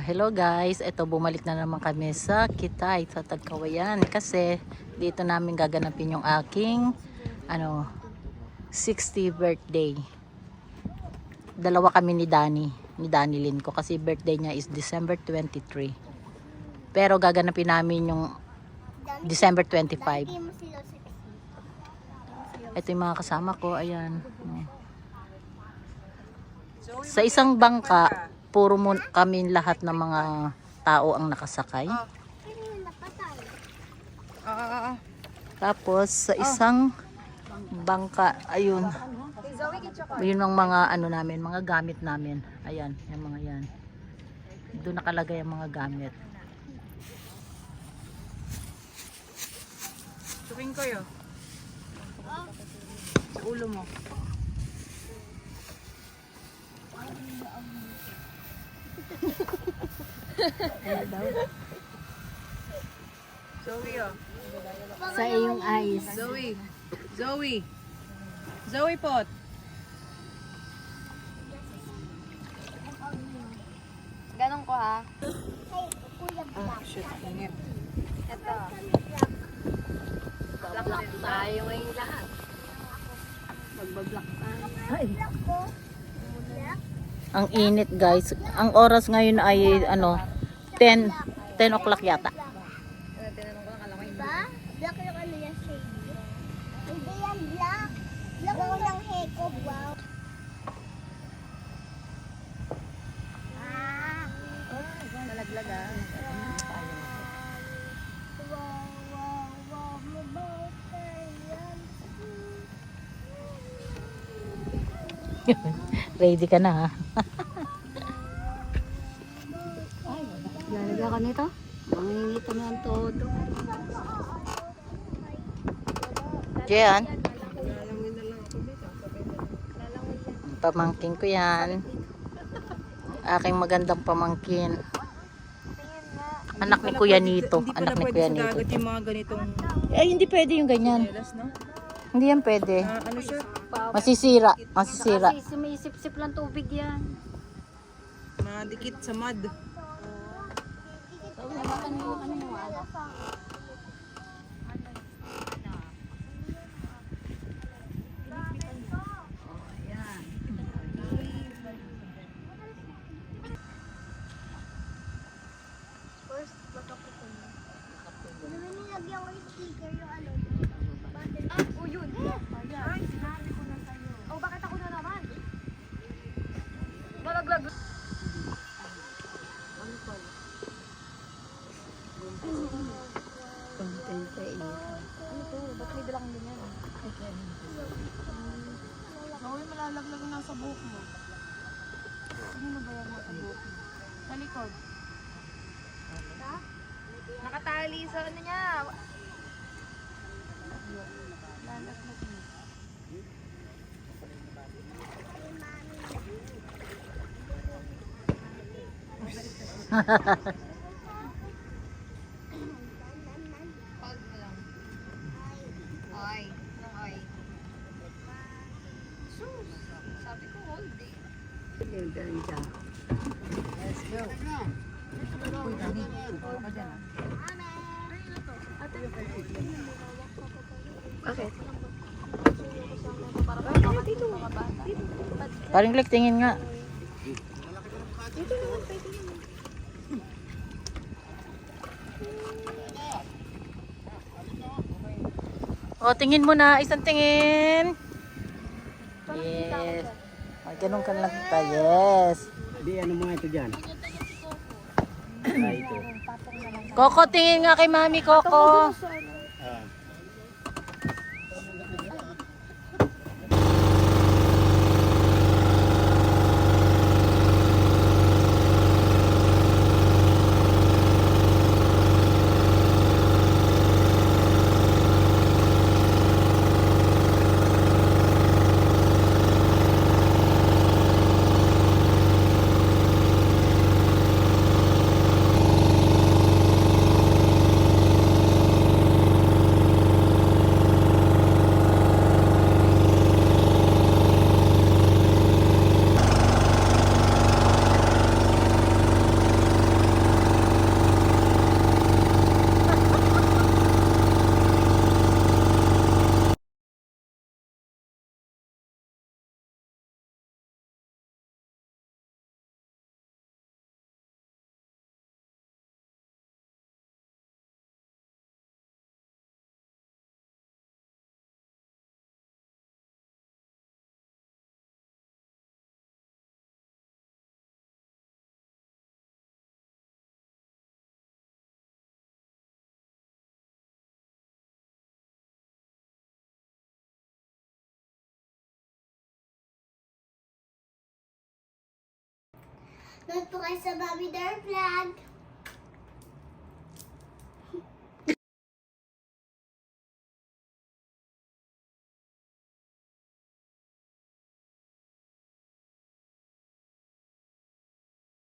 Hello guys, ito bumalik na naman kami sa Kitay, sa Tagkawayan kasi dito namin gaganapin yung aking 60th birthday. Dalawa kami ni Danny Lin ko kasi birthday niya is December 23. Pero gaganapin namin yung December 25. Ito yung mga kasama ko, ayan. Sa isang bangka, puro kami lahat ng mga tao ang nakasakay. Tapos sa isang bangka, ayun. Yun ang mga namin, mga gamit namin. Ayan, yung mga yan. Doon nakalagay ang mga gamit. Tuwing ko yun. Sa ulo mo. Zoe, oh. Sa iyong eyes. Zoe pot. Ganun ko ha. Shit, ingit. Ito. Black tayo ngayon lahat. Magbablock tayo. Ang init guys. Ang oras ngayon ay 10 o'clock yata. Diba? Black yung ano yan shade. Hindi yan black. Black yung ng heko. Wow. Malaglag ah. Wow. Mabaw yan. Ready ka na ha? Lalagyan ka nito? Mangingitan na ang todo. Diyan. Pamangkin ko yan. Aking magandang pamangkin. Anak ni Kuya Nito. Hindi Anak pala ni pwede Kuya sa Nito. dagat yung mga ganitong Hindi pwede yung ganyan. telas, no? Hindi yan pwede. Ano siya? Masisira. Masisira. Kasi sumisip-sip lang tubig yan. Madikit sa mud. First, makaputin mo. Naman nilagyan ko yung sticker yung ano. Yun. Ay, sinabi ko na sa'yo. Oh, bakit ako na naman? Malaglag. Ano to? Ba't may bilang ganyan? Gawin malalaglag na sa buhok mo. Ano ba yan sa buhok mo? Sa likod. Nakatali sa ano niya. Oy. Sabi ko hold eh. Let's go. Uy, dami. Pupuro ka dyan, Okay. Paring Lek, tingin nga. O, tingin mo na. Isang tingin. Yes. Ganun ka lang kita. Yes. Di, ano mga ito dyan? Ito. Coco, tingin nga kay Mami Coco. Nood po kayo sa Bobby Dare Vlog.